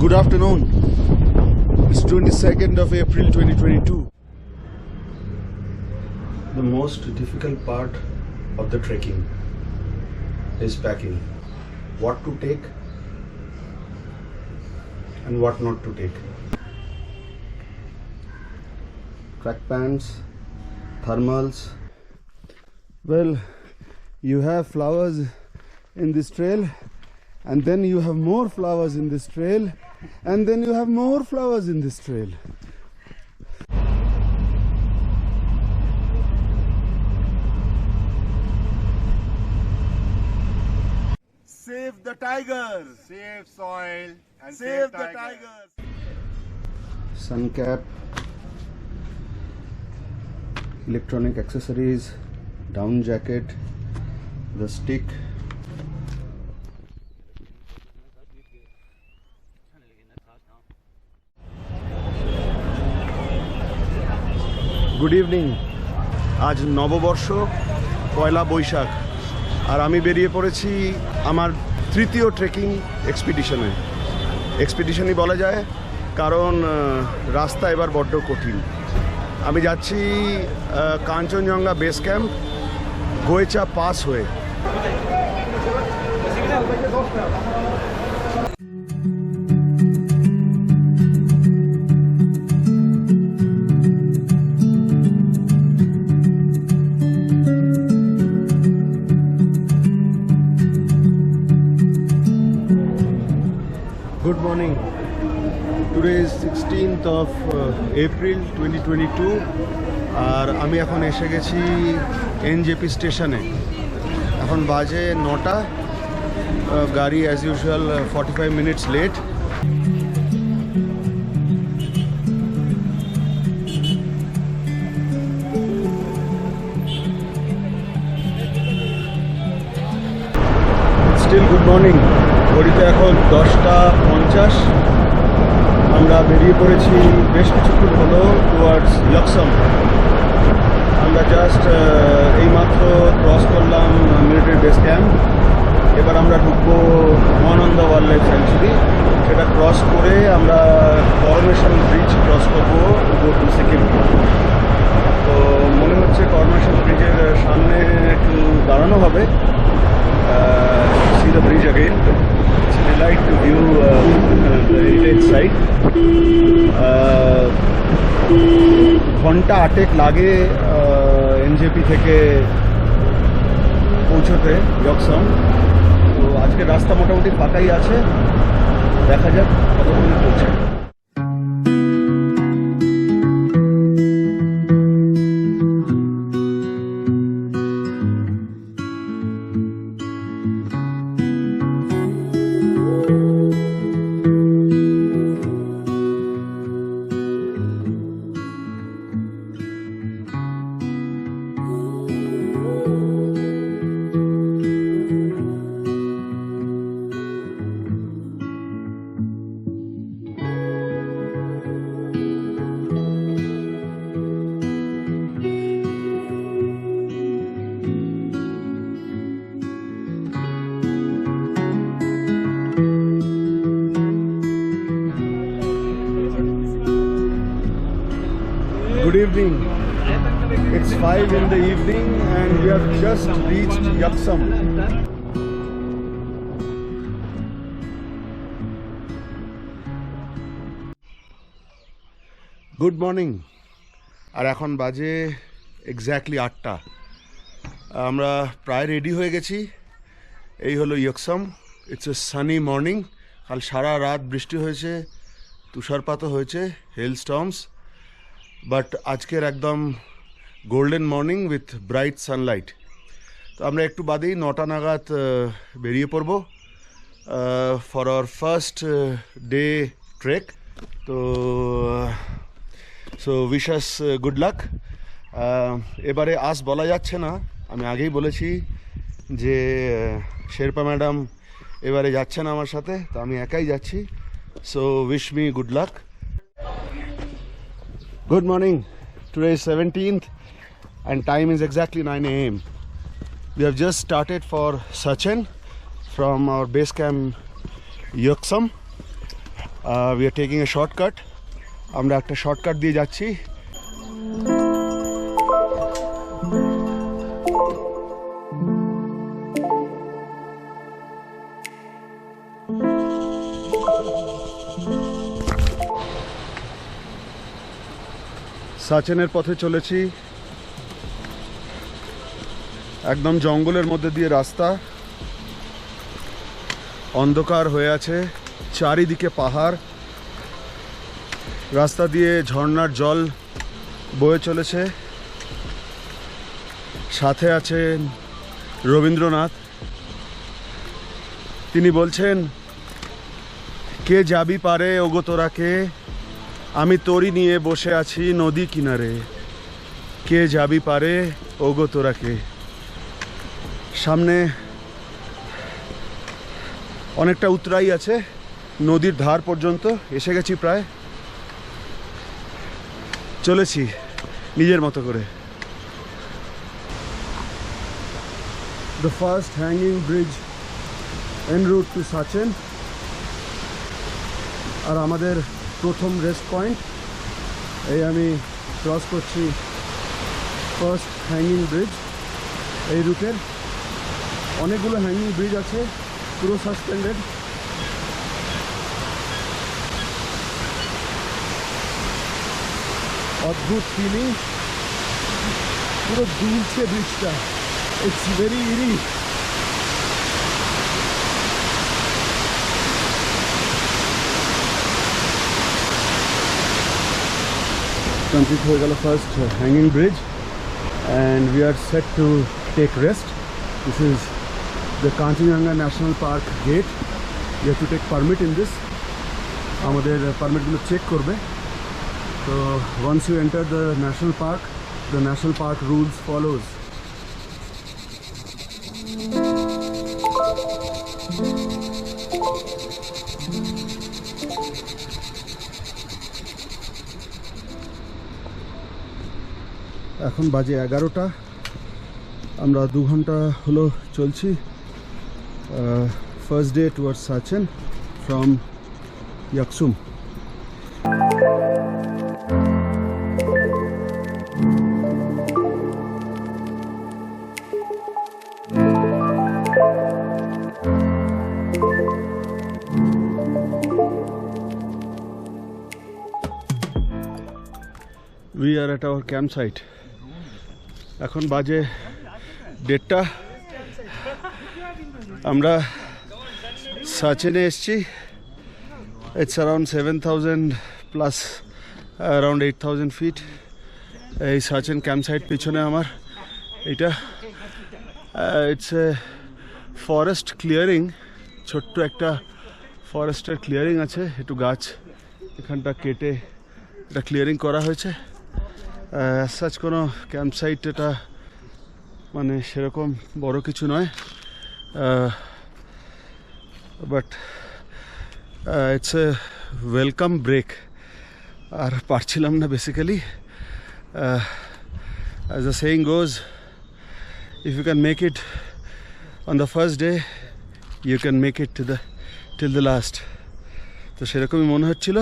Good afternoon. It's 22nd of April 2022. The most difficult part of the trekking is packing. What to take and what not to take. Track pants, thermals. Well, you have flowers in this trail, and then you have more flowers in this trail, and then you have more flowers in this trail. Save the tigers! Save soil and Save the tigers! Sun cap, electronic accessories, down jacket, the stick. Good evening. আজ নববর্ষ, পয়লা বৈশাখ, আর আমি বেরিয়ে পড়েছি আমার তৃতীয় trekking এক্সপিডিশনই বলা যায়, কারণ রাস্তা এবার বড্ড কঠিন। আমি যাচ্ছি কাঞ্চনজঙ্ঘা বেস ক্যাম্প গোয়েচা পাস হয়ে। Good morning. Today is 16th of April 2022 আর আমি এখন এসে গেছি এনজেপি স্টেশনে। এখন বাজে 9টা। গাড়ি as usual 45 minutes late. Still good morning. ঘড়িতে এখন 10:50। আমরা বেরিয়ে পড়েছি বেশ কিছুক্ষণ হলো টুয়ার্ডস ইয়কসম। আমরা জাস্ট এইমাত্র ক্রস করলাম মিলিটারি বেস ক্যাম্প। এবার আমরা ঢুকবো মহানন্দা ওয়াইল্ড লাইফ স্যাংচুরি। সেটা ক্রস করে আমরা করোনেশন ব্রিজ ক্রস করবো গো টু সিকিম। তো মনে হচ্ছে করোনেশন ব্রিজের সামনে একটু দাঁড়ানো হবে। See the bridge again. It's a delight to view the heritage site. ঘন্টা 8 লাগে এনজেপি থেকে পৌঁছতে ইয়কসম। তো আজকে রাস্তা মোটামুটি ফাঁকাই আছে, দেখা যাক কতক্ষণে পৌঁছে। Good evening. It's 5 in the evening and we have just reached Yuksum. Good morning. আর এখন বাজে এক্স্যাক্টলি 8টা। আমরা প্রায় রেডি হয়ে গেছি। এই হলো Yuksom. It's a sunny morning. কাল সারা রাত বৃষ্টি হয়েছে, তুষারপাতও হয়েছে, হেল স্টর্মস। বাট আজকের একদম golden morning with bright Sunlight. তো আমরা একটু বাদেই 9টা নাগাদ বেরিয়ে পড়ব for our first day trek. তো সো উইশ আস গুড লাক। এবারে আজ বলা যাচ্ছে না, আমি আগেই বলেছি যে শেরপা ম্যাডাম এবারে যাচ্ছে না আমার সাথে, তো আমি একাই যাচ্ছি। So wish me good luck. Good morning. Today is 17th and time is exactly 9 a.m. We have just started for Sachin from our base camp Yuksum. We are taking a shortcut. আমরা একটা shortcut দিয়ে যাচ্ছি। সাচেনের পথে চলেছি। একদম জঙ্গলের মধ্যে দিয়ে রাস্তা, অন্ধকার হয়ে আছে, চারিদিকে পাহাড়, রাস্তা দিয়ে ঝর্ণার জল বয়ে চলেছে। সাথে আছেন রবীন্দ্রনাথ। তিনি বলছেন, কে যাবি পারে ওগো তোরা কে, আমি তরি নিয়ে বসে আছি নদী কিনারে, কে যাবি পারে ওগো তোরা কে। সামনে অনেকটা উতরাই আছে, নদীর ধার পর্যন্ত এসে গেছি প্রায়। চলেছি নিজের মতো করে। The first hanging bridge en route to Sachen. আর আমাদের প্রথম রেস্ট পয়েন্ট, এই আমি ক্রস করছি ফার্স্ট হ্যাঙ্গিং ব্রিজ। এই রুটের অনেকগুলো হ্যাঙ্গিং ব্রিজ আছে, পুরো সাসপেন্ডেড। অদ্ভুত ফিলিং, পুরো দুলছে ব্রিজটা। ইটস ভেরি ইরি। কমপ্লিট হয়ে গেল first hanging bridge, and we are set to take rest. This is the Kanchenjunga National Park gate. You have to take permit in this. আমাদের পারমিটগুলো চেক করবে। তো once you enter the national park rules follows. এখন বাজে 11টা। আমরা 2 ঘন্টা হলো চলছি। First day towards Sachin from Yaksum. We are at our campsite. এখন বাজে 1:30। আমরা সাচেনে এসছি। It's around 7,000 plus, around 8,000 feet. এই সাচেন ক্যাম্পসাইট পিছনে আমার এটা। ইটস এ ফরেস্ট ক্লিয়ারিং, ছোট্ট একটা ফরেস্টের ক্লিয়ারিং আছে। একটু গাছ এখানটা কেটে এটা ক্লিয়ারিং করা হয়েছে। সাচ কোনো ক্যাম্পসাইট এটা মানে সেরকম বড় কিছু নয়, but it's a welcome break. আর পারছিলাম না basically. As the saying goes, if you can make it on the first day, you can make it till the last. তো সেরকমই মনে হচ্ছিল,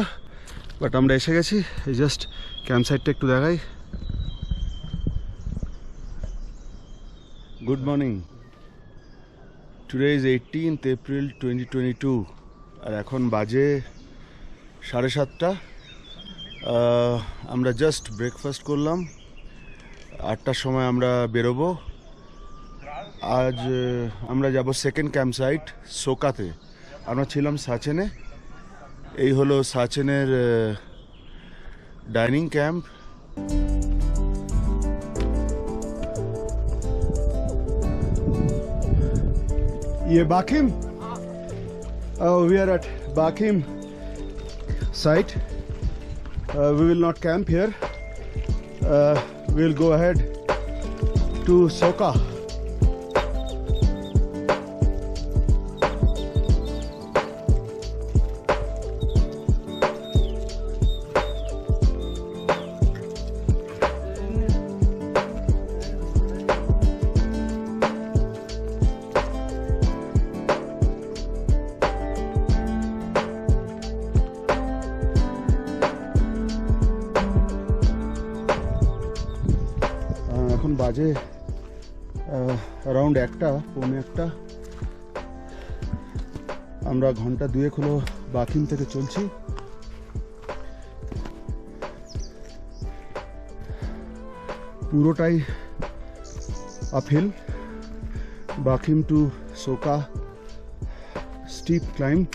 বাট আমরা এসে গেছি। এই জাস্ট ক্যাম্পসাইটটা একটু দেখাই। Good morning. Today is 18th April 2022, আর এখন বাজে 7:30। আমরা জাস্ট ব্রেকফাস্ট করলাম। 8টার সময় আমরা বেরোবো। আজ আমরা যাব সেকেন্ড ক্যাম্পসাইট সোকাতে। আমরা ছিলাম সাচেনে। এই হলো সাচেনের ডাইনিং ক্যাম্প। ये बाकिम, we are at Bakim site. We will not camp here. We will go ahead to Soka. বাজে অ্যারাউন্ড 1টা, পৌনে 1টা। আমরা ঘন্টা 2 হলো বাকিম থেকে চলছি। পুরোটাই uphill, Bakhim to Tshoka steep climb.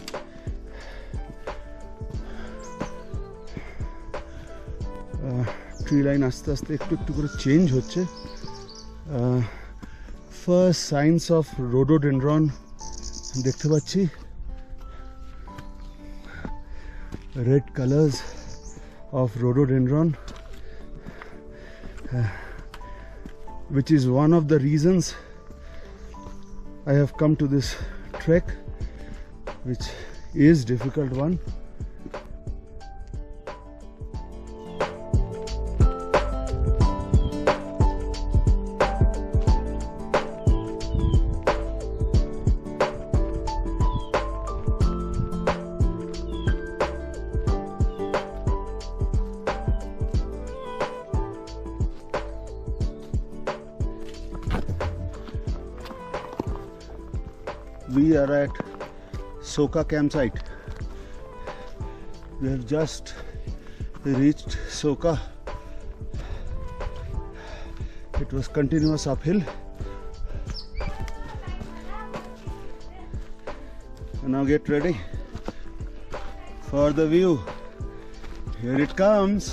Tree line আস্তে আস্তে একটু একটু করে চেঞ্জ হচ্ছে। ফার্স্ট সাইন্স অফ রোডোডেনড্রন দেখতে পাচ্ছি। Red colours of rhododendron, which is one of the reasons I have come to this trek, which is difficult one. We are at Soka campsite. We have just reached Soka. It was continuous uphill. And now get ready for the view. Here it comes.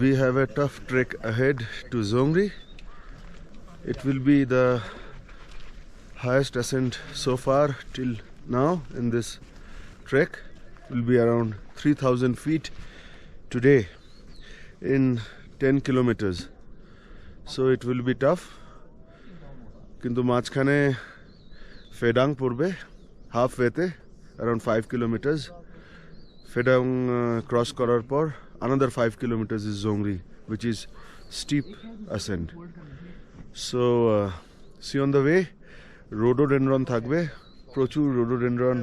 We have a tough trek ahead to Zongri. It will be the highest ascent so far till now in this trek. It will be around 3,000 feet today in 10 kilometers. So it will be tough. Kintu majkhane Phedang porbe halfway te around 5 kilometers. Phedang cross korar por another 5 kilometers is Zongri, which is steep ascent. So see on the way, rhododendron থাকবে, প্রচুর rhododendron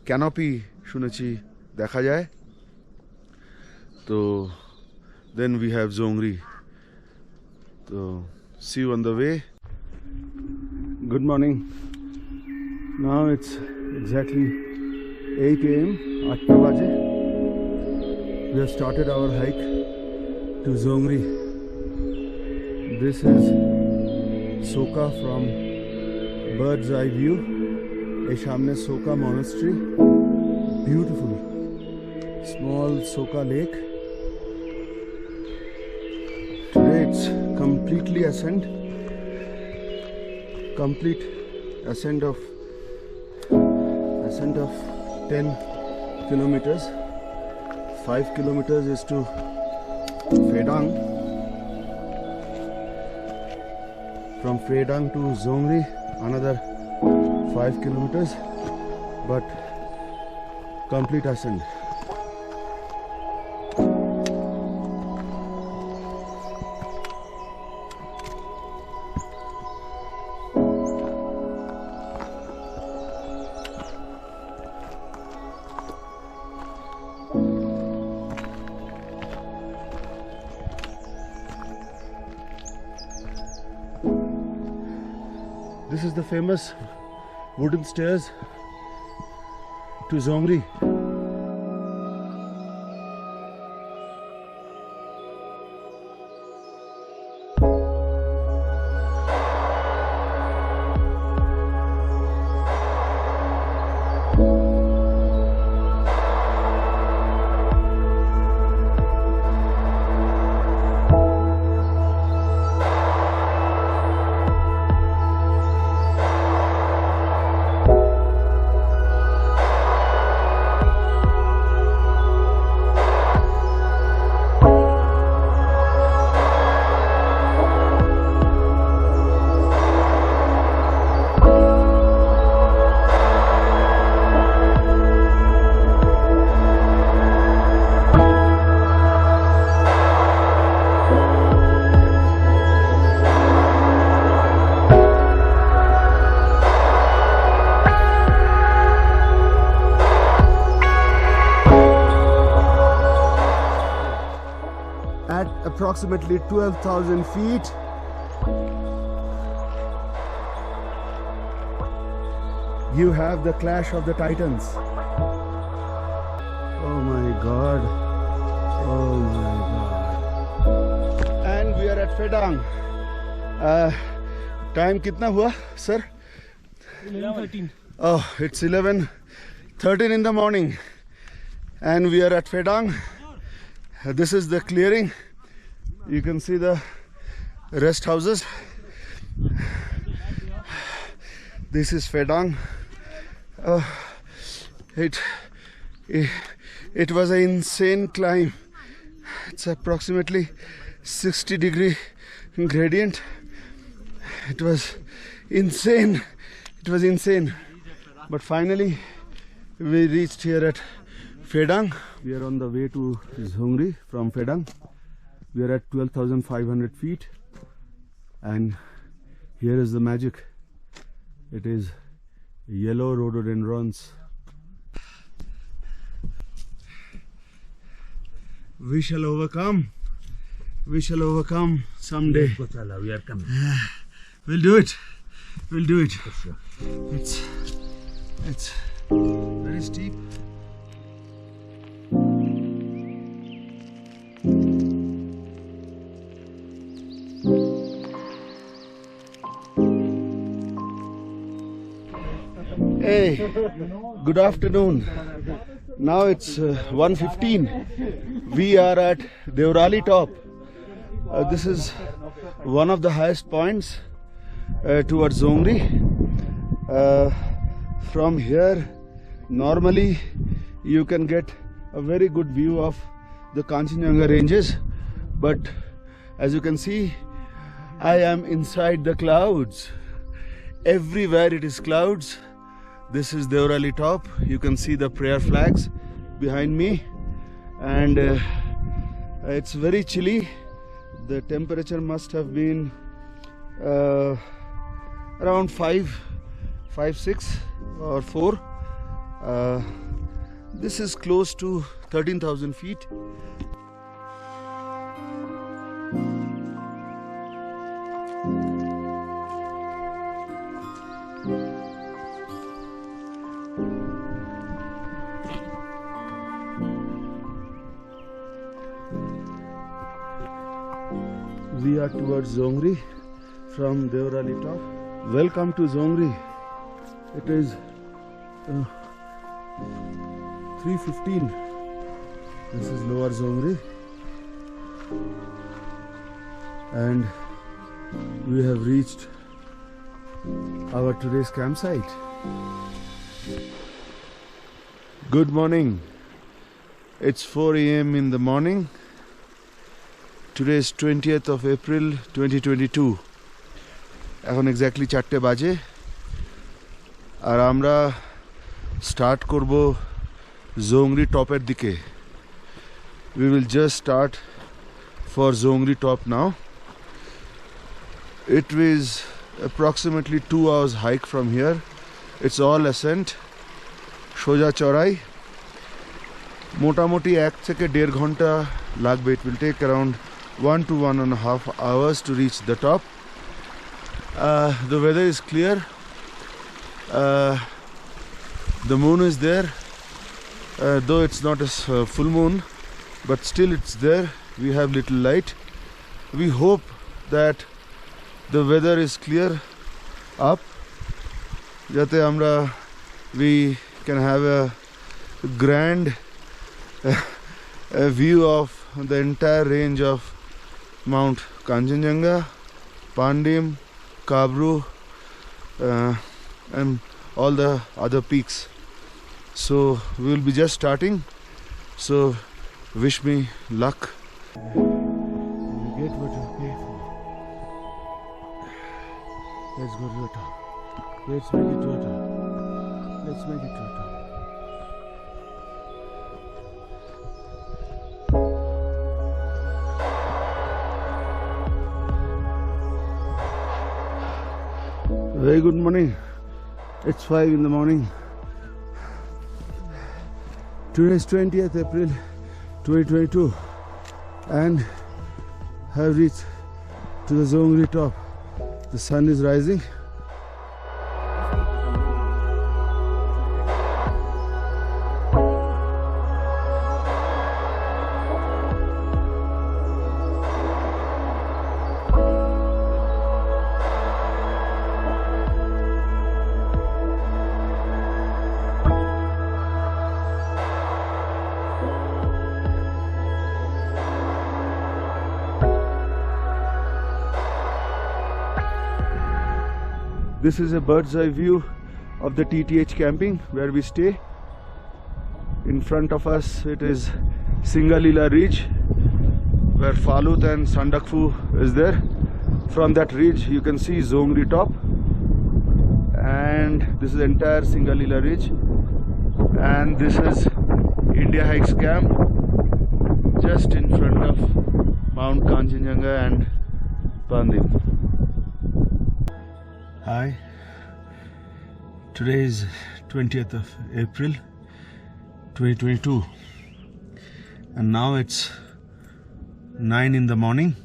canopy শুনেছি দেখা যায়। তো then we have Zongri. So see you on the way. Good morning. Now it's exactly 8 a.m. 8টা বাজে। We have started our hike to Zongri. This is Soka from bird's eye view. এই সামনে Soka monastery. Beautiful small Soka lake. Today it's complete ascent of 10 kilometers. 5 kilometers is to Phedang. From Phedang to Zongri, another 5 kilometers, but complete ascent. This is the famous wooden stairs to Zongri. approximately 12,000 feet. You have the clash of the titans. Oh my god. Oh my god. And we are at Phedang. Time kitna hua, sir? 11:13. Oh, it's 11:13 in the morning. And we are at Phedang. This is the clearing. You can see the rest houses. This is Phedang. It was an insane climb. It's approximately 60-degree gradient. It was insane. It was insane. But finally we reached here at Phedang. We are on the way to Zhongri from Phedang. We are at 12,500 feet, and here is the magic. It is yellow rhododendrons. We shall overcome. We shall overcome someday. We are coming. We'll do it. We'll do it. For sure. It's very steep. Hey, good afternoon. Now it's 1:15. We are at Deorali top. This is one of the highest points towards Zhongri. From here, normally you can get a very good view of the Kanchenjunga ranges, but as you can see, I am inside the clouds. Everywhere it is clouds. This is Deorali top. You can see the prayer flags behind me, and it's very chilly. The temperature must have been around 5, 6 or 4. This is close to 13,000 feet. We are towards Zhongri from Deorali top. Welcome to Zhongri. It is 3:15. This is Lower Zhongri, and we have reached our today's campsite. Good morning. It's 4 a.m. in the morning. Today is 20th of April 2022. এখন exactly 4টে বাজে, আর আমরা start করব জোংরি টপের দিকে. We will just start for Zhongri top now. It is approximately 2 hours hike from here. It's all ascent. সোজা চড়াই. মোটামুটি 1 থেকে 1.5 ঘন্টা লাগবে. It will take around 1 to 1.5 hours to reach the top. The weather is clear. The moon is there, though it's not a full moon, but still it's there. We have little light. We hope that the weather is clear up, jate amra we can have a grand a view of the entire range of Mount Kanchenjunga, Pandim, Kabru, and all the other peaks. So we will be just starting. So wish me luck. You get what you pay for. Let's go to the top. Let's make it to the top. Let's make it to the top. Very good morning. It's 5 in the morning. Today is 20th April 2022, and have reached to the Zongri top. The sun is rising. This is a bird's eye view of the TTH camping where we stay. In front of us it is Singalila Ridge where Falut and Sandakphu is there. From that ridge you can see Zongri top, and this is entire Singalila Ridge, and this is India Hikes camp just in front of Mount Kanchenjunga and Pandim. Hi, today is 20th of April 2022 and now it's 9 in the morning.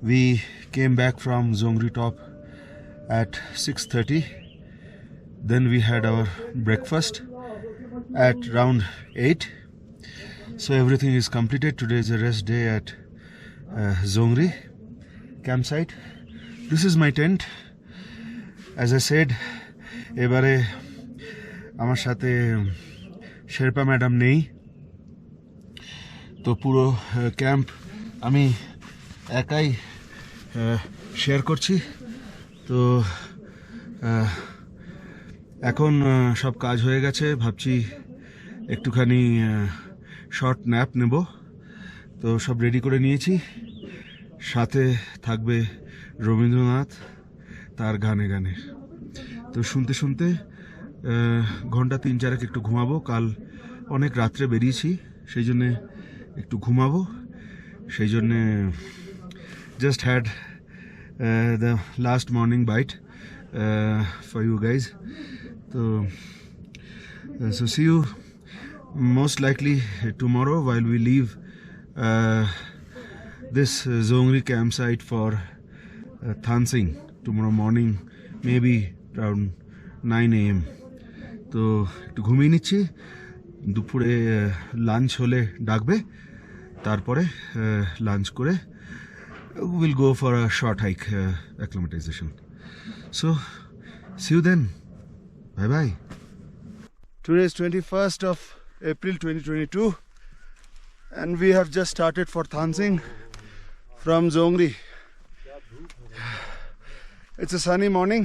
We came back from Zongri top at 6:30. Then we had our breakfast at around 8. So everything is completed. Today is a rest day at Zongri campsite. This is my tent. As I said, এবারে আমার সাথে Sherpa madam নেই, তো পুরো camp আমি একাই share করছি। তো এখন সব কাজ হয়ে গেছে, ভাবছি একটুখানি শর্ট ন্যাপ নেব। তো সব রেডি করে নিয়েছি, সাথে থাকবে রবীন্দ্রনাথ তার গানে গানে। তো শুনতে শুনতে ঘন্টা 3-4 একটু ঘুমাবো। কাল অনেক রাত্রে বেরিয়েছি, সেই জন্যে একটু ঘুমাবো। সেই জন্যে just had the last morning bite for you guys. So see you most likely tomorrow while we leave this Zongri campsite for Thansing tomorrow morning, maybe around 9 AM. তো একটু ঘুমিয়ে নিচ্ছি, দুপুরে লাঞ্চ হলে ডাকবে, তারপরে লাঞ্চ করে we'll go for a short hike, acclimatization. So see you then. Bye bye. Today is 21st of April 2022 and we have just started for Thansing from Zongri. It's a sunny morning.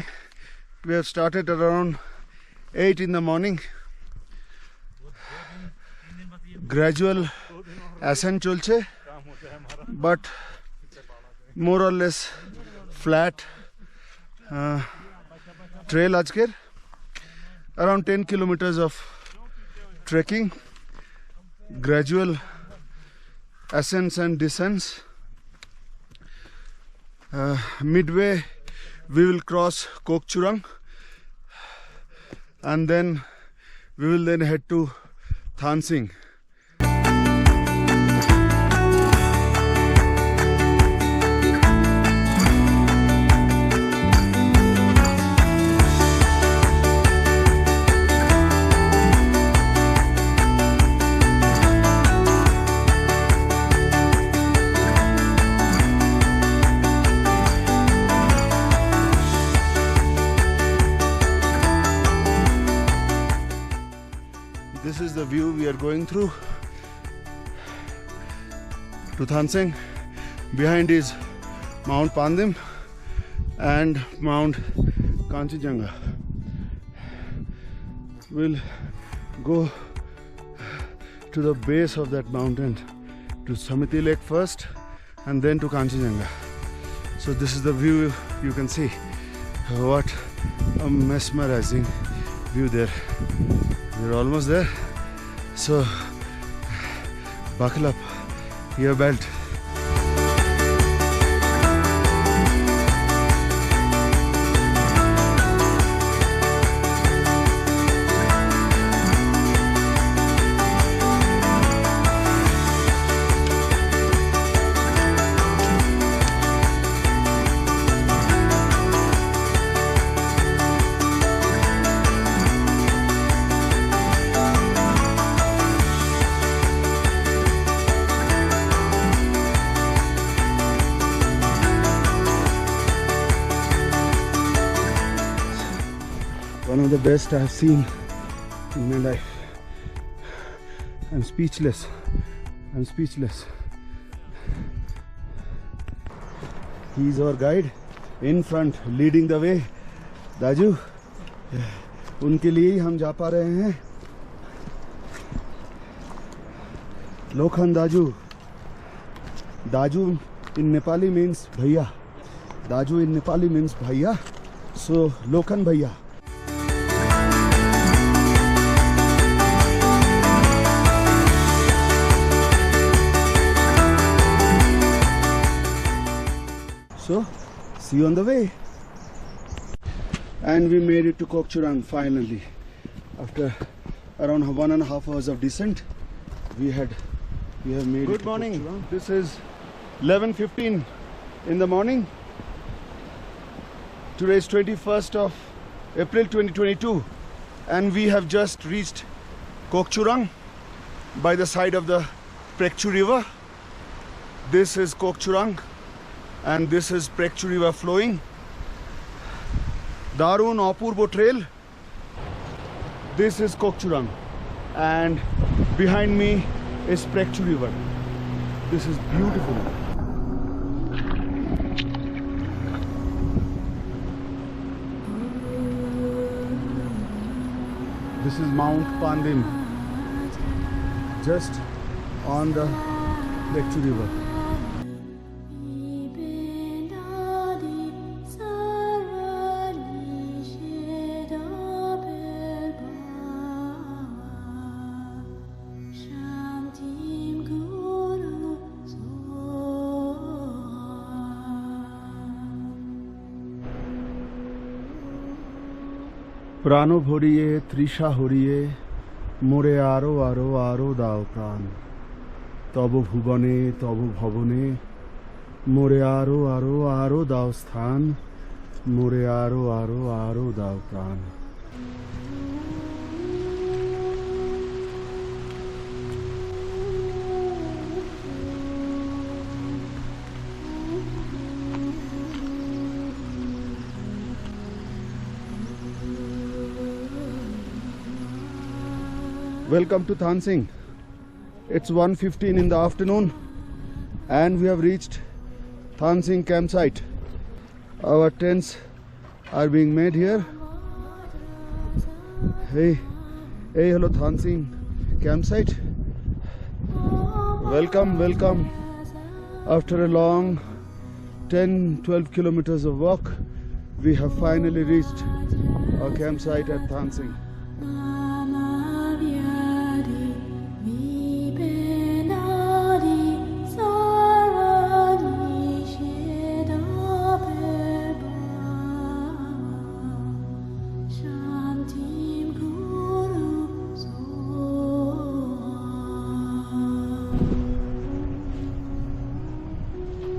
We have started around 8 in the morning. Gradual ascent চলছে, but more or less flat trail আজকের। Around 10 kilometers of trekking, gradual ascents and descents. Midway we will cross Kokchurang and then we will then head to Thansing. This is the view we are going through to Thansing. Behind is Mount Pandim and Mount Kanchenjunga. We'll go to the base of that mountain to Samiti Lake first and then to Kanchenjunga. So this is the view you can see. What a mesmerizing view there. We're almost there, so buckle up your belt. best I have seen in my life. I'm speechless. I'm speechless. He's our guide in front, leading the way. दाजू, उनके लिए ही हम जा पा रहे हैं. लोखन दाजू. Daju in Nepali means bhaiya. Daju in Nepali means bhaiya. So Lokhan bhaiya. So see you on the way. And we made it to Kokchurang finally. After around 1.5 hours of descent, we have made it. Good morning. Kokchurang. This is 11:15 in the morning. Today is 21st of April 2022 and we have just reached Kokchurang by the side of the Prekchu river. This is Kokchurang and this is Prekchu river flowing. Darun Apurbo trail. This is Kokchurang and behind me is Prekchu river. This is beautiful. This is Mount Pandim, just on the Prekchu river. প্রাণ ভরিয়ে তৃষা হরিয়ে মোরে আরো আরো আরো দাও প্রাণ তব ভুবনে তব ভবনে মোরে আরো আরো আরো দাও স্থান মোরে আরো আরো আরো দাও প্রাণ. Welcome to Thansing. It's 1:15 in the afternoon and we have reached Thansing campsite. Our tents are being made here. Hey, hello Thansing campsite. Welcome. After a long 10-12 kilometers of walk, we have finally reached our campsite at Thansing.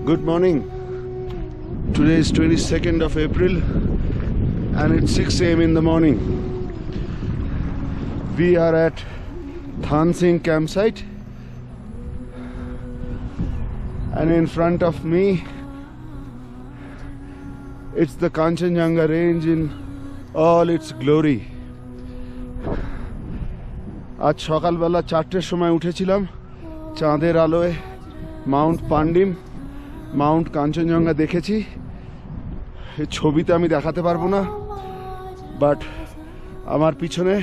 Good morning. Today is 22nd of April and it's 6 a.m. in the morning. We are at Thansing campsite and in front of me it's the Kanchenjunga range in all its glory. আজ সকালবেলা 4টের সময় উঠেছিলাম চাঁদের আলোয় Mount Pandim Mount Kanchenjunga দেখেছি. এই ছবিতে আমি দেখাতে পারবো না বাট আমার পিছনে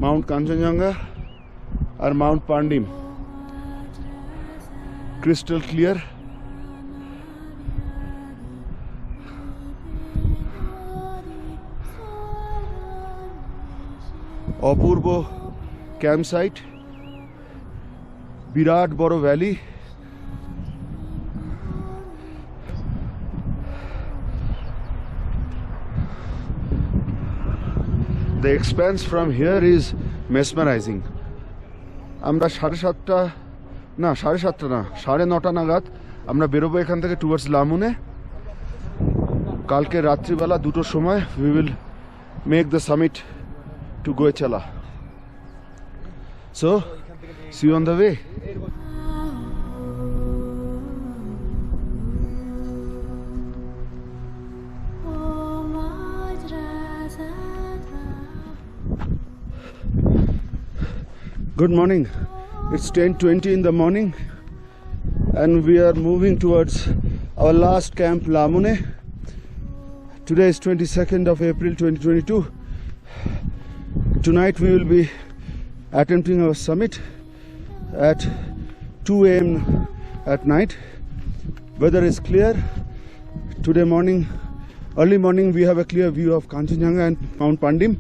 মাউন্ট কাঞ্চনজঙ্ঘা আর মাউন্ট পান্ডিম ক্রিস্টাল ক্লিয়ার. অপূর্ব ক্যাম্পসাইট, বিরাট বড় valley. The expanse from here is mesmerizing. আমরা 9:30 নাগাদ আমরা বেরোবো এখান থেকে টুয়ার্ডস লামুনে. কালকে রাত্রিবেলা 2টোর সময় we will make the summit to Goechala. So see you on the way. Good morning. It's 10:20 in the morning and we are moving towards our last camp, Lamune. Today is 22nd of April 2022. Tonight we will be attempting our summit at 2 a.m. at night. Weather is clear. Today morning, early morning, we have a clear view of Kanchenjunga and Mount Pandim.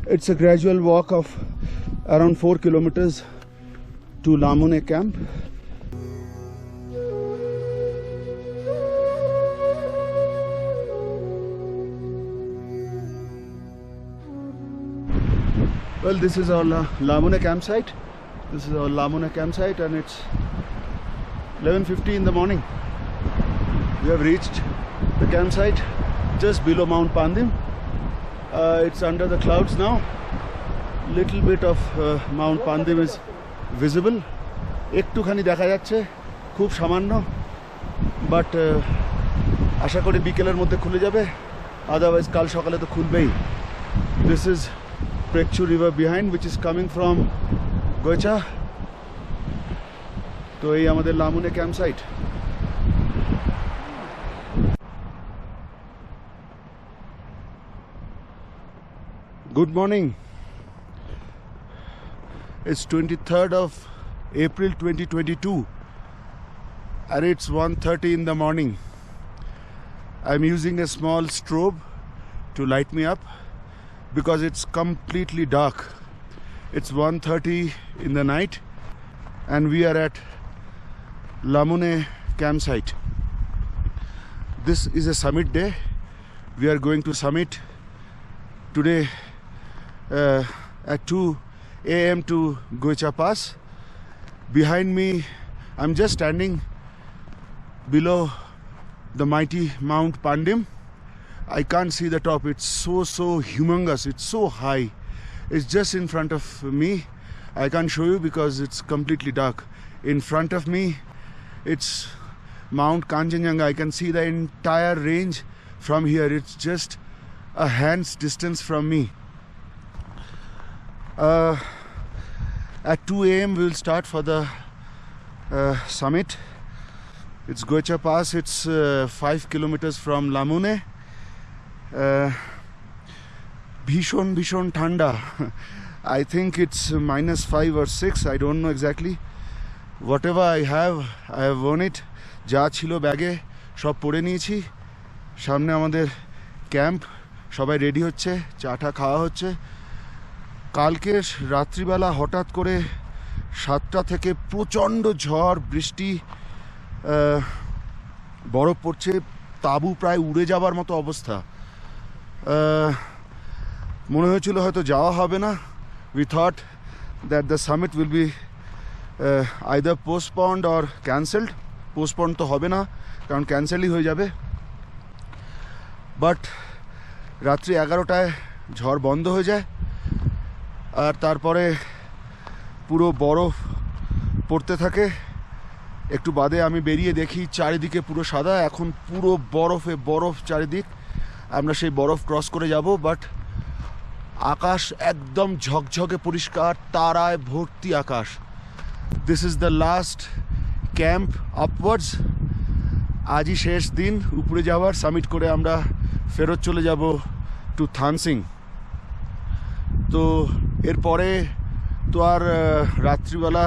It's a gradual walk of around 4 kilometers to Lamune camp. Well, this is our Lamune campsite. This is our Lamune campsite and it's 11:50 in the morning. We have reached the campsite just below Mount Pandim. It's under the clouds now. Little bit of Mount Pandim is visible. একটুখানি দেখা যাচ্ছে, খুব সামান্য, but আশা করি বিকেলের মধ্যে খুলে যাবে, আদারওয়াইজ কাল সকালে তো খুলবেই। This is Prekchu river behind, which is coming from Goicha. তো এই আমাদের লামুনে campsite. Good morning. It's 23rd of April 2022 and it's 1:30 in the morning. I'm using a small strobe to light me up because it's completely dark. It's 1:30 in the night and we are at Lamune campsite. This is a summit day. We are going to summit today at 2 a.m. to Goicha Pass. Behind me, I'm just standing below the mighty Mount Pandim. I can't see the top. It's so humongous. It's so high. It's just in front of me. I can't show you because it's completely dark. In front of me, it's Mount Kanchenjunga. I can see the entire range from here. It's just a hand's distance from me. At 2 a.m. we will start for the summit. It's Goicha Pass. It's 5 kilometers from Lamune. Bhishon Thanda. I think it's -5 or 6. I don't know exactly. Whatever I have worn it. যা ছিল ব্যাগে সব পরে নিয়েছি। সামনে আমাদের camp, সবাই ready হচ্ছে, চাটা খাওয়া হচ্ছে। কালকে রাত্রিবেলা হঠাৎ করে 7টা থেকে প্রচণ্ড ঝড় বৃষ্টি, বরফ পড়ছে, তাঁবু প্রায় উড়ে যাবার মতো অবস্থা। মনে হয়েছিল হয়তো যাওয়া হবে না। We thought that the summit will be either postponed or cancelled. Postponed তো হবে না, কারণ ক্যান্সেলই হয়ে যাবে। বাট রাত্রি 11টায় ঝড় বন্ধ হয়ে যায় আর তারপরে পুরো বরফ পড়তে থাকে। একটু বাদে আমি বেরিয়ে দেখি চারিদিকে পুরো সাদা, এখন পুরো বরফে বরফ চারিদিক। আমরা সেই বরফ ক্রস করে যাব, বাট আকাশ একদম ঝকঝকে পরিষ্কার, তারায় ভর্তি আকাশ। This is the last camp upwards. আজই শেষ দিন উপরে যাওয়ার। সামিট করে আমরা ফেরত চলে যাব টু থানসিং। তো এরপরে তো আর রাত্রিবেলা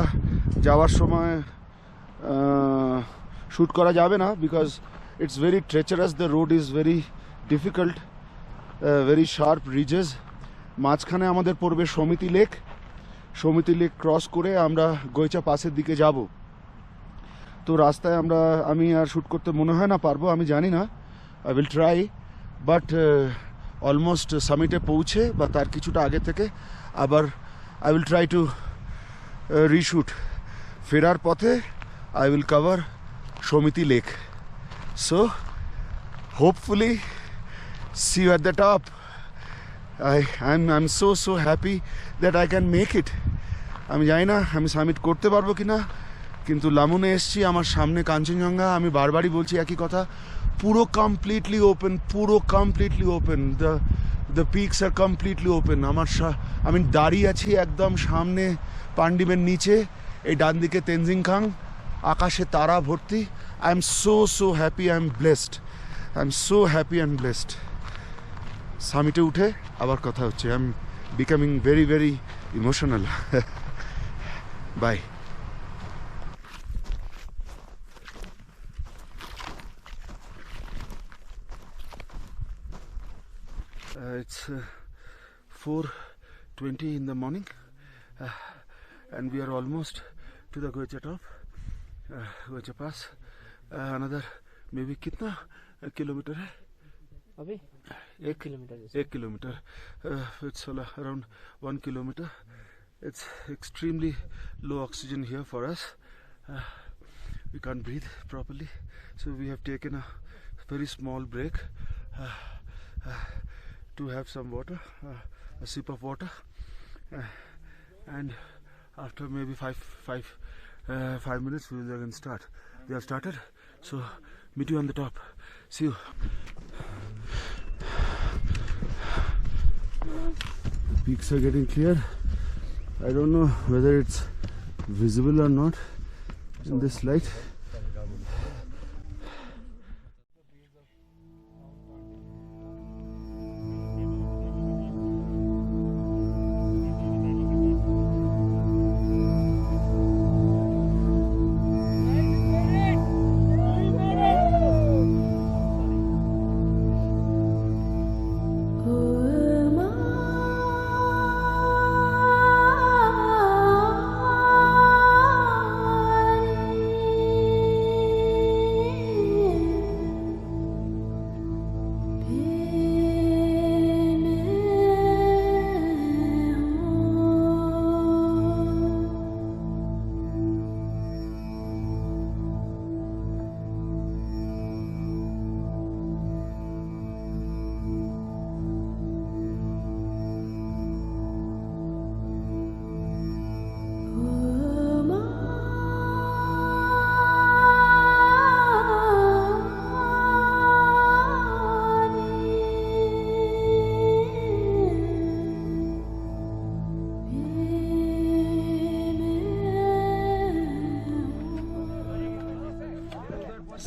যাওয়ার সময় শ্যুট করা যাবে না, because it's very treacherous. The road is very difficult, very sharp ridges. মাঝখানে আমাদের পড়বে সমিতি লেক। সমিতি লেক ক্রস করে আমরা গোইচা পাসের দিকে যাব। তো রাস্তায় আমি আর শ্যুট করতে মনে হয় না পারবো, আমি জানি না। I will try, but almost সামিটে পৌঁছে বা তার কিছুটা আগে থেকে আবার I will try to reshoot. ফেরার পথে I will cover Samiti lake. So hopefully see you at the top. I'm so happy that I can make it. আমি জানি না আমি সামিট করতে পারবো কিনা, কিন্তু লামুনে এসছি, আমার সামনে কাঞ্চনজঙ্ঘা। আমি বারবারই বলছি একই কথা, পুরো কমপ্লিটলি ওপেন, পুরো completely open. The peaks are completely open. আমি দাঁড়িয়ে আছি একদম সামনে পান্ডিমের নিচে, এই ডান দিকে তেনজিং খাং, আকাশে তারা ভর্তি। I am so happy, I am blessed, I am so happy and blessed. সামিটে উঠে আবার কথা হচ্ছে। I am becoming very emotional. Bye. It's 4:20 in the morning, and we are almost to the Goecha top, Goecha Pass. Another maybe कितना kilometre है अभी 1 kilometre 1 kilometer. It's around 1 kilometer. It's extremely low oxygen here for us. We can't breathe properly, so we have taken a very small break to have some water, a sip of water, and after maybe five minutes we will again start. We have started, so meet you on the top. See you. The peaks are getting clear. I don't know whether it's visible or not in this light.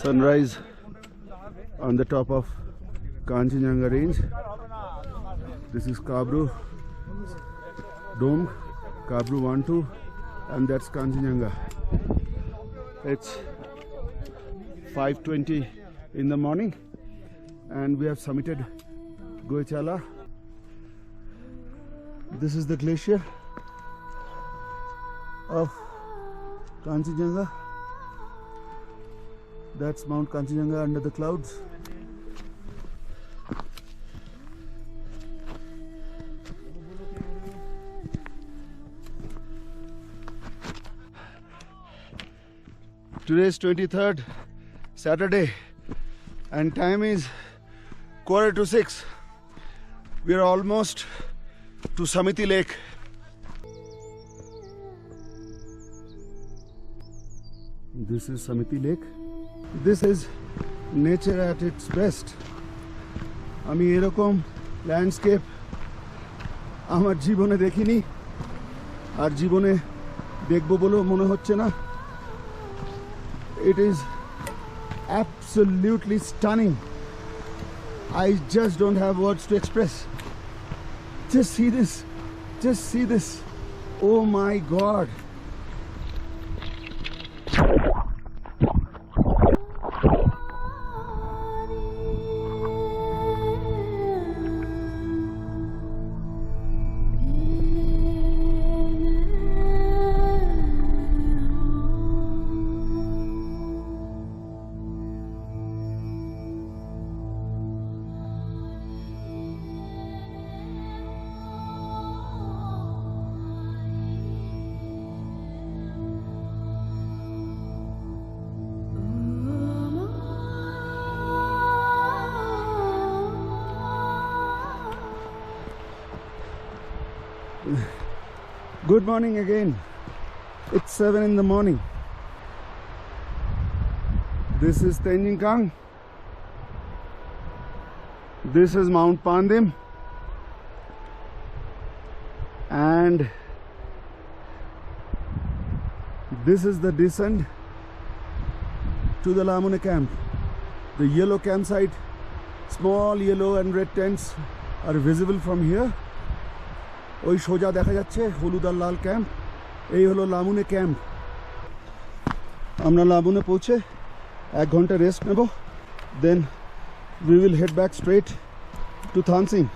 Sunrise on the top of Kanchenjunga range. This is Kabru Dome, Kabru 1-2, and that's Kanchenjunga. It's 5:20 in the morning, and we have summited Goechala. This is the glacier of Kanchenjunga. That's Mount Kanchenjunga under the clouds. Today is 23rd, Saturday, and time is 5:45. We are almost to Samiti Lake. This is Samiti Lake. This is nature at its best. আমি এরকম landscape আমার জীবনে দেখিনি, আর জীবনে দেখব বলেও মনে হচ্ছে না। It is absolutely stunning. I just don't have words to express. Just see this. Just see this. Oh my God. Good morning again. It's 7 in the morning. This is Tenzing Kang. This is Mount Pandim. and this is the descent to the Lamune camp. The yellow campsite, small yellow and red tents are visible from here. ওই সোজা দেখা যাচ্ছে হলুদ আর লাল camp. এই হলো লামুনে camp. আমরা লামুনে পৌঁছে 1 ঘন্টা রেস্ট নেব, দেন we will head back straight to Thansing.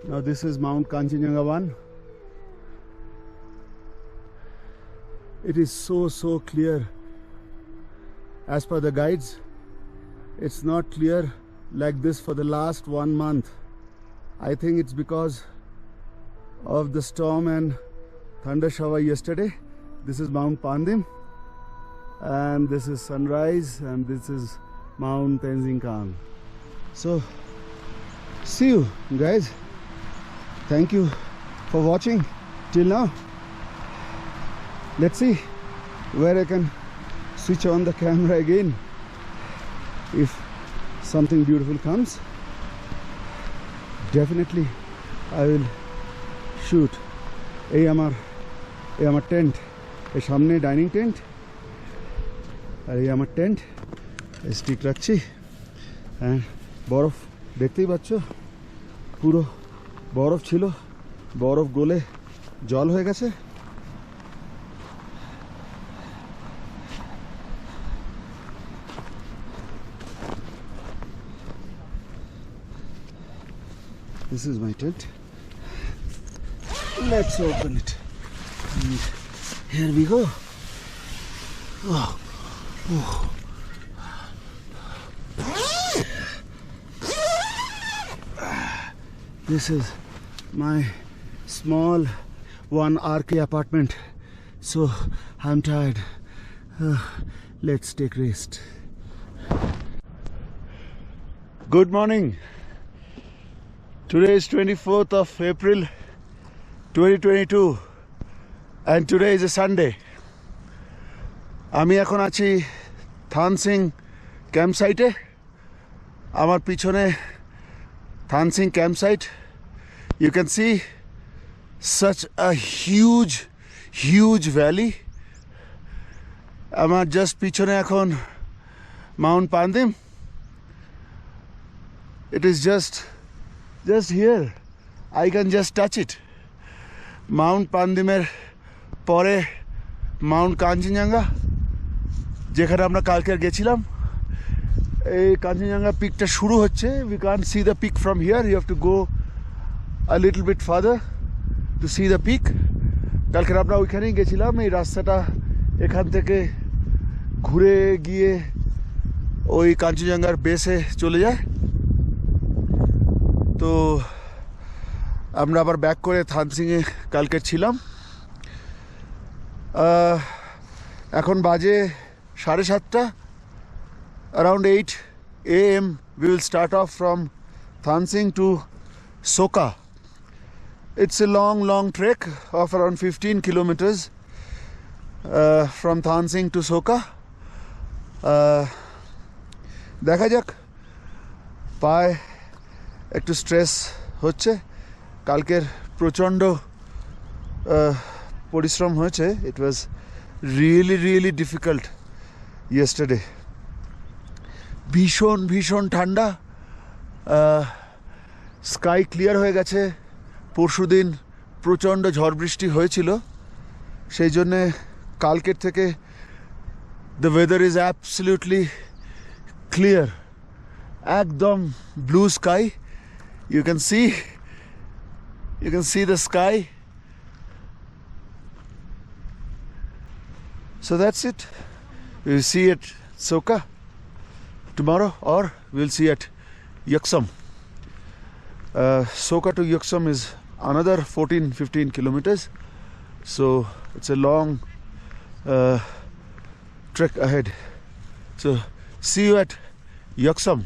Now this is Mount Kanchenjunga 1. It is so clear. As per the guides, it's not clear like this for the last 1 month. I think it's because of the storm and thunder shower yesterday. This is Mount Pandim, and this is sunrise, and this is Mount Tenzing Khan. So see you guys. Thank you for watching till now. Let's see where I can switch on the camera again if something beautiful comes. Definitely I will shoot. এই আমার tent, এই সামনে dining tent, আর এই আমার tent stick রাখছি। হ্যাঁ, বরফ দেখতেই পাচ্ছ, পুরো বরফ ছিল, বরফ গলে জল হয়ে গেছে। This is my tent. Let's open it. And here we go. Oh. This is my small 1 RK apartment. So I'm tired. Let's take rest. Good morning. Today is 24th of April 2022 and today is a Sunday. আমি এখন আছি থানসিং ক্যাম্পসাইটে। আমার পিছনে Thansing campsite. You can see such a huge valley. আমার just পিছনে এখন Mount Pandim. It is just here. I can just touch it. Mount Pandimer পরে Mount Kanchenjunga, যেখানে আমরা কালকে গেছিলাম। এই কাঞ্চনজঙ্ঘা পিকটা শুরু হচ্ছে। We can't see the peak from here. You have to go a little bit further to see the peak. কালকে আমরা ওইখানেই গেছিলাম। এই রাস্তাটা এখান থেকে ঘুরে গিয়ে ওই কাঞ্চনজঙ্ঘার বেসে চলে যায়। তো আমরা আবার ব্যাক করে থানসিংয়ে কালকে ছিলাম। এখন বাজে 7:30। Around 8 AM we will start off from Thansing to Soka. It's a long trek of around 15 kilometers from Thansing to Soka. দেখা যাক, পায়ে একটু স্ট্রেস হচ্ছে। কালকের প্রচণ্ড পরিশ্রম হয়েছে। It was really difficult yesterday. ভীষণ ঠান্ডা। স্কাই ক্লিয়ার হয়ে গেছে। পরশুদিন প্রচণ্ড ঝড় বৃষ্টি হয়েছিল, সেই জন্যে কালকের থেকে the weather is absolutely clear, একদম blue sky. You You can see the sky. So that's it. We'll see at Soka tomorrow, or we'll see at Yuksum. Soka to Yuksum is another 14-15 kilometers. So it's a long trek ahead. So see you at Yuksum.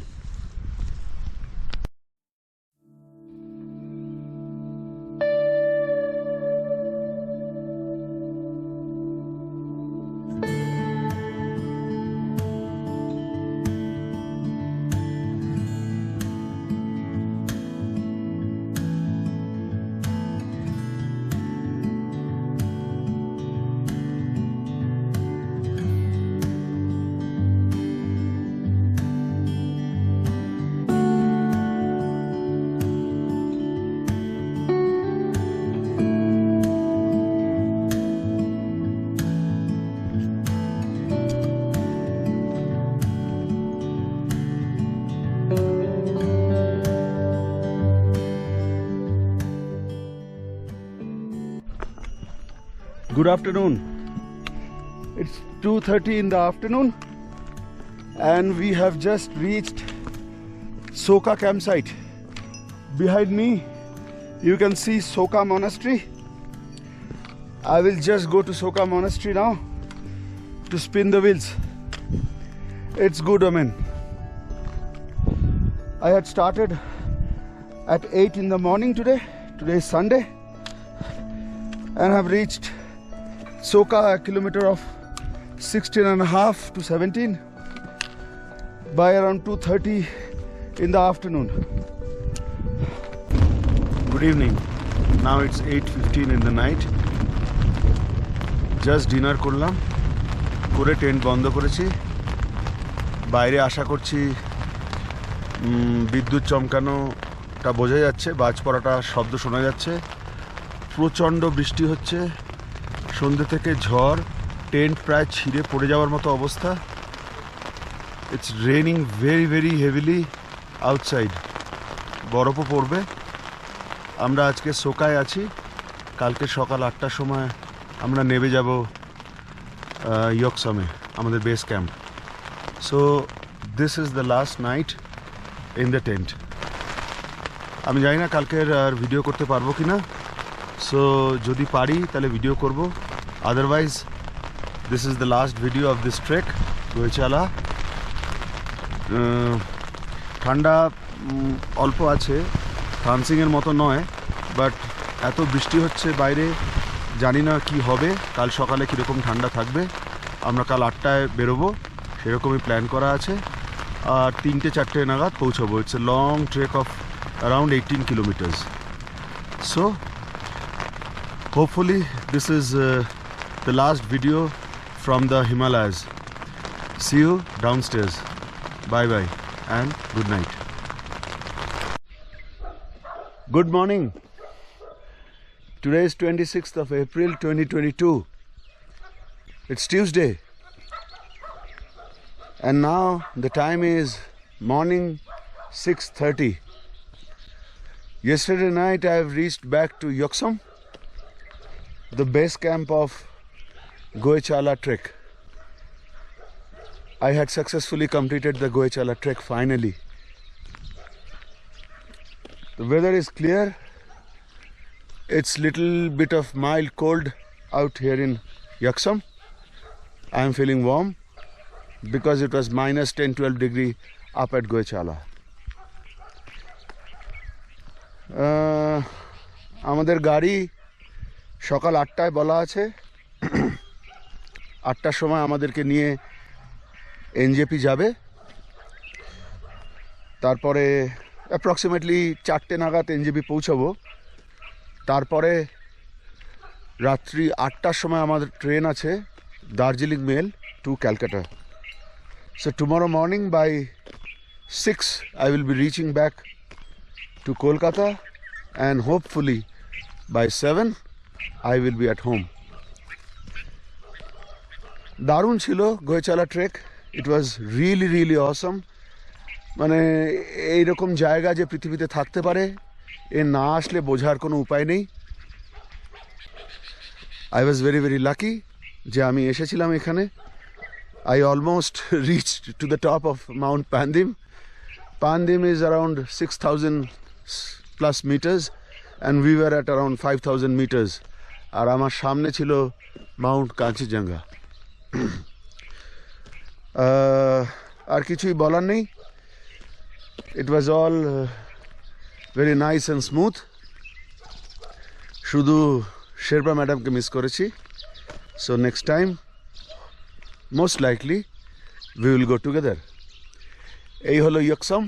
Good afternoon. It's 2:30 in the afternoon and we have just reached Soka campsite. Behind me you can see Soka Monastery. I will just go to Soka Monastery now to spin the wheels. It's good, Amen. I had started at 8 in the morning today. Today is Sunday and have reached Soka, a kilometer of 16.5 to 17 by around 2:30 in the afternoon. Good evening. Now it's 8:15 in the night. Just dinner করলাম, করে tent বন্ধ করেছি। বাইরে আশা করছি বিদ্যুৎ চমকানোটা বোঝা যাচ্ছে, বাজ পড়াটা শব্দ শোনা যাচ্ছে। প্রচণ্ড বৃষ্টি হচ্ছে, সন্ধ্যে থেকে ঝড়, টেন্ট প্রায় ছিঁড়ে পড়ে যাওয়ার মতো অবস্থা। It's raining very very heavily outside. বরফও পড়বে। আমরা আজকে সোকায় আছি। কালকে সকাল 8টার সময় আমরা নেমে যাব ইয়কসামে, আমাদের base camp. So this is the last night in the tent. আমি জানি না কালকের আর ভিডিও করতে পারবো কি না। সো যদি পারি তাহলে ভিডিও করব। Otherwise this is the last video of this trek Goechala. ঠান্ডা অল্প আছে, ফ্রান্সিংয়ের মতো নয়, বাট এত বৃষ্টি হচ্ছে বাইরে, জানি না কি হবে। কাল সকালে কীরকম ঠান্ডা থাকবে। আমরা কাল 8টায় বেরোবো, সেরকমই প্ল্যান করা আছে। আর 3-4 নাগাদ পৌঁছাবো। It's a long trek of around 18 kilometres. So hopefully this is the last video from the Himalayas. See you downstairs. Bye bye and good night. Good morning. Today is 26th of April 2022. It's Tuesday and now the time is morning 6:30. Yesterday night I have reached back to Yuksum, the base camp of Goechala trek. I had successfully completed the Goechala trek finally. The weather is clear. It's little bit of mild cold out here in Yuksum. I am feeling warm because it was minus 10-12 degree up at Goechala. আমাদের গাড়ি সকাল 8টায় বলা আছে। 8টার সময় আমাদেরকে নিয়ে NJP যাবে। তারপরে অ্যাপ্রক্সিমেটলি 4টে নাগাদ এনজেপি পৌঁছাবো। তারপরে রাত্রি 8টার সময় আমাদের ট্রেন আছে Darjeeling mail to Calcutta. So tomorrow morning by 6 I will be reaching back to Kolkata and hopefully by 7 I will be at home. দারুণ ছিল Goechala trek. It was really really awesome. মানে এইরকম জায়গা যে পৃথিবীতে থাকতে পারে এ না আসলে বোঝার কোনো উপায় নেই। I was very very lucky যে আমি এসেছিলাম এখানে। I almost reached to the top of Mount Pandim. Pandim is around 6,000 plus meters and we were at around 5,000 meters. আর আমার সামনে ছিল মাউন্ট কাঞ্চনজঙ্ঘা। আর কিছুই বলার নেই। It was all very nice and smooth. শুধু শেরপা ম্যাডামকে মিস করেছি। So next time most likely we will go together. এই হলো ইয়কসম।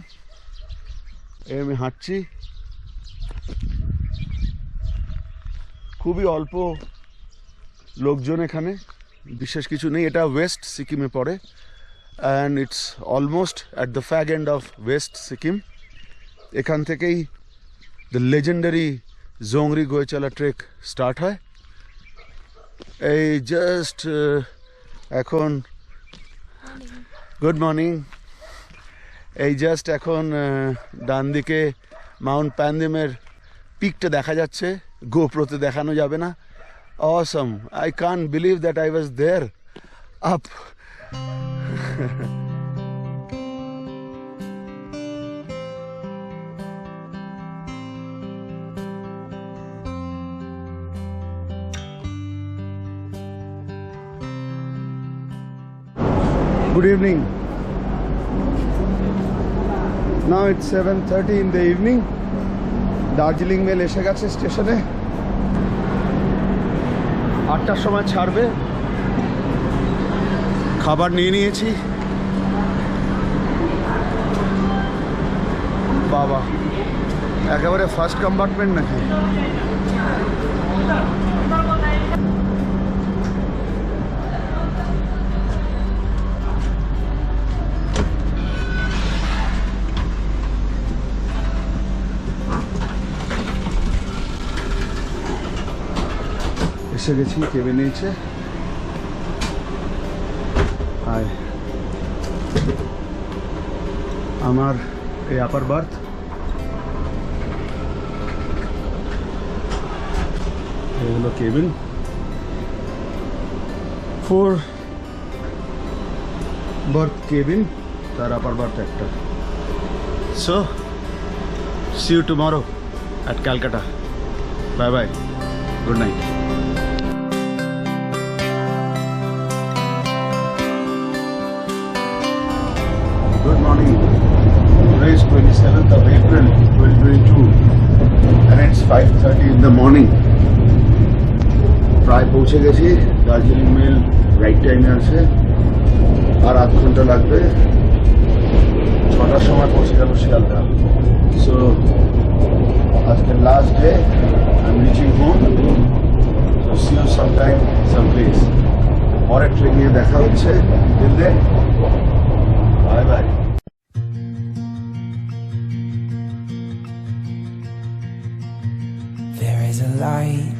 এই আমি হাঁটছি। খুবই অল্প লোকজন এখানে, বিশেষ কিছু নেই। এটা ওয়েস্ট সিকিমে পড়ে and it's almost at the fag end of West Sikkim. এখান থেকেই the legendary Dzongri Goechala trek start হয়। এই জাস্ট এখন গুড মর্নিং। এই জাস্ট এখন ডান দিকে মাউন্ট প্যান্দিমের পিকটা দেখা যাচ্ছে, গোপ্রোতে দেখানো যাবে না। Awesome, I can't believe that I was there up. Good evening. Now it's 7:30 in the evening. Darjeeling Mail এসে গেছে স্টেশনে। 8টার সময় ছাড়বে। খাবার নিয়ে নিয়েছি। বাবা, একেবারে ফার্স্ট কম্পার্টমেন্ট নাকি? এসে গেছি কেবিনে নিচে। হাই, আমার এই আপার বার্থ। এই হলো কেবিন। 4 বার্থ কেবিন, তার আপার বার্থ একটা। So see you tomorrow at Calcutta. Bye bye, good night. Good morning. Today is 27th of April 2022 and it's 5:30 in the morning. প্রায় পৌঁছে গেছি। দার্জিলিং মেল রাইট টাইমে আছে, আর 8 ঘন্টা লাগবে। 6টার সময় পৌঁছে গেল শিয়ালদা। সো আজকে last day, I am reaching home. So see you sometime someplace. পরের ট্রেনে দেখা হচ্ছে। Till then, bye bye. There is a light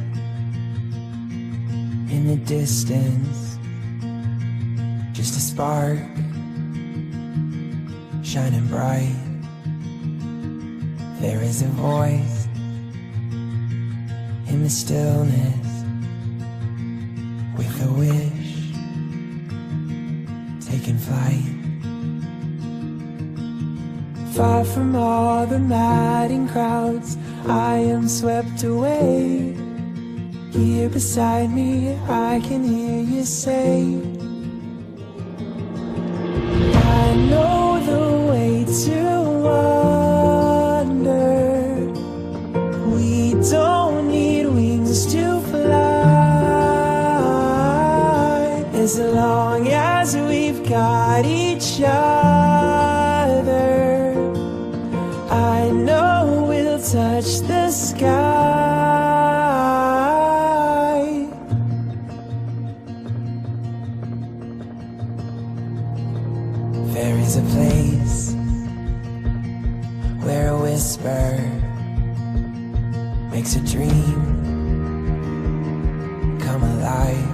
in the distance, just a spark shining bright. There is a voice in the stillness, with a wish taking flight. Far from all the madding crowds, I am swept away. Here beside me, I can hear you say, I know the way to wander. We don't need wings to fly, as long as we've got each other. I know we'll touch the sky. There is a place where a whisper makes a dream come alive.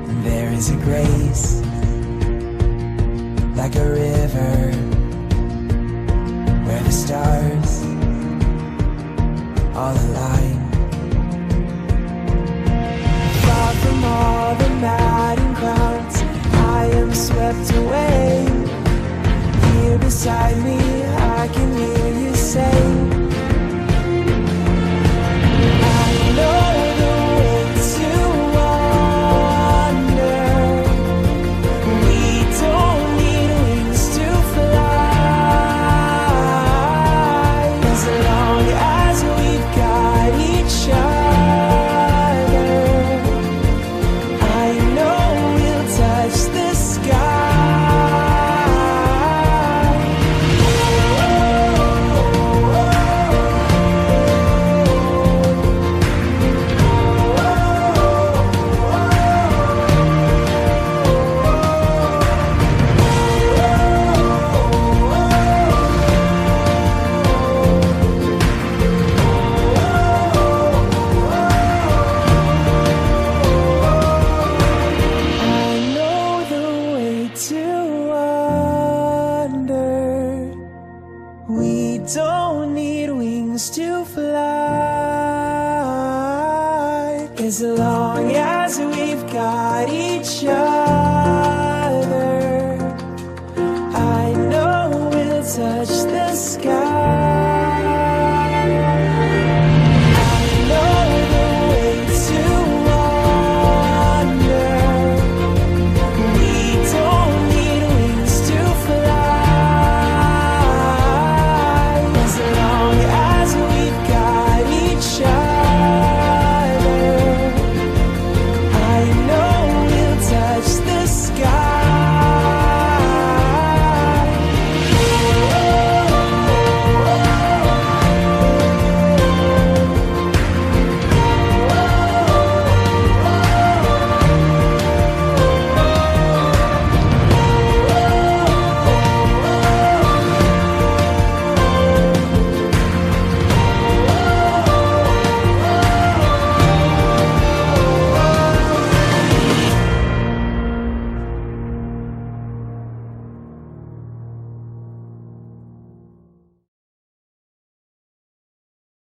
And there is a grace like a river where the stars all aligned. Far from all the madding crowds, I am swept away. Here beside me, I can hear you say, I know the way to wander. We don't need wings to fly, as long as we've got each other. I know we'll touch the sky. I know the way to wander. We don't need wings to fly, as long as we've got each other.